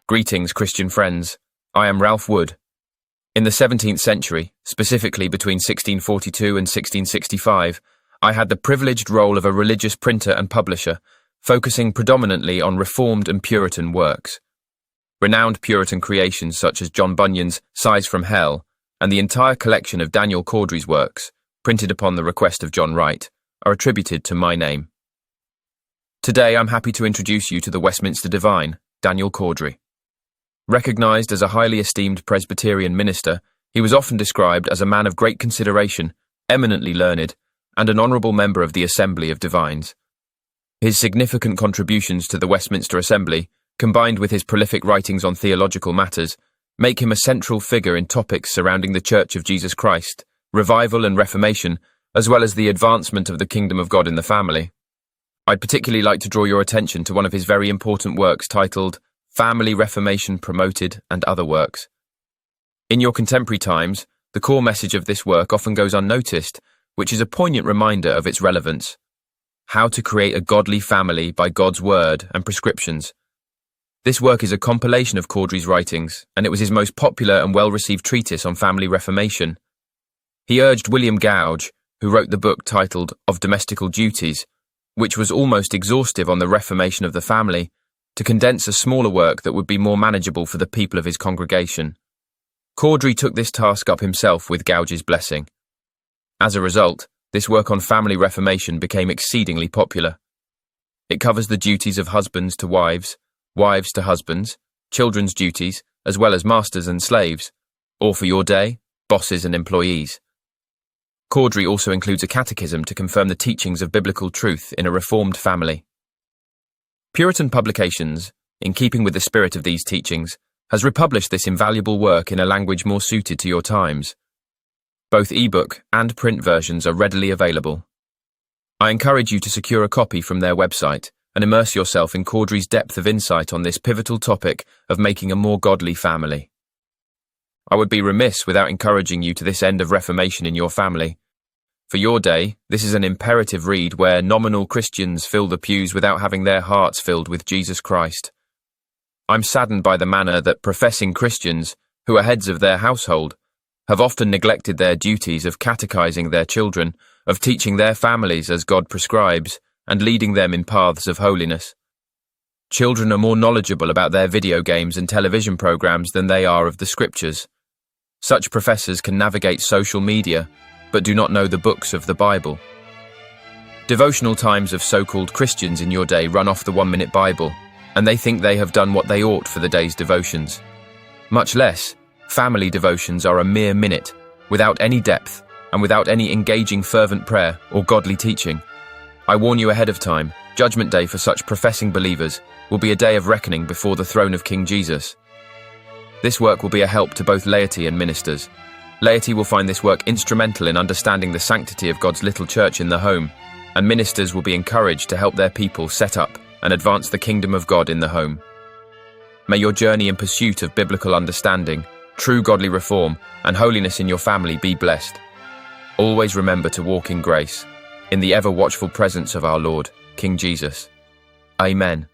Greetings, Christian friends. I am Ralph Wood. In the 17th century, specifically between 1642 and 1665, I had the privileged role of a religious printer and publisher, focusing predominantly on Reformed and Puritan works. Renowned Puritan creations such as John Bunyan's Sighs from Hell and the entire collection of Daniel Cawdrey's works, printed upon the request of John Wright, are attributed to my name. Today I'm happy to introduce you to the Westminster divine, Daniel Cawdrey. Recognized as a highly esteemed Presbyterian minister, he was often described as a man of great consideration, eminently learned, and an honourable member of the Assembly of Divines. His significant contributions to the Westminster Assembly, combined with his prolific writings on theological matters, make him a central figure in topics surrounding the Church of Jesus Christ, revival and reformation, as well as the advancement of the kingdom of God in the family. I'd particularly like to draw your attention to one of his very important works titled Family Reformation Promoted and Other Works. In your contemporary times, the core message of this work often goes unnoticed, which is a poignant reminder of its relevance. How to create a godly family by God's word and prescriptions. This work is a compilation of Cawdrey's writings, and it was his most popular and well-received treatise on family reformation. He urged William Gouge, who wrote the book titled Of Domestical Duties, which was almost exhaustive on the reformation of the family, to condense a smaller work that would be more manageable for the people of his congregation. Cawdrey took this task up himself with Gouge's blessing. As a result, this work on family reformation became exceedingly popular. It covers the duties of husbands to wives, wives to husbands, children's duties, as well as masters and slaves, or for your day, bosses and employees. Cawdrey also includes a catechism to confirm the teachings of biblical truth in a reformed family. Puritan Publications, in keeping with the spirit of these teachings, has republished this invaluable work in a language more suited to your times. Both ebook and print versions are readily available. I encourage you to secure a copy from their website and immerse yourself in Cawdrey's depth of insight on this pivotal topic of making a more godly family. I would be remiss without encouraging you to this end of reformation in your family. For your day, this is an imperative read where nominal Christians fill the pews without having their hearts filled with Jesus Christ. I'm saddened by the manner that professing Christians, who are heads of their household, have often neglected their duties of catechizing their children, of teaching their families as God prescribes, and leading them in paths of holiness. Children are more knowledgeable about their video games and television programs than they are of the scriptures. Such professors can navigate social media, but do not know the books of the Bible. Devotional times of so-called Christians in your day run off the 1-minute Bible, and they think they have done what they ought for the day's devotions. Much less, family devotions are a mere minute, without any depth, and without any engaging fervent prayer or godly teaching. I warn you ahead of time, Judgment Day for such professing believers will be a day of reckoning before the throne of King Jesus. This work will be a help to both laity and ministers. Laity will find this work instrumental in understanding the sanctity of God's little church in the home, and ministers will be encouraged to help their people set up and advance the kingdom of God in the home. May your journey in pursuit of biblical understanding, true godly reform, and holiness in your family be blessed. Always remember to walk in grace, in the ever-watchful presence of our Lord, King Jesus. Amen.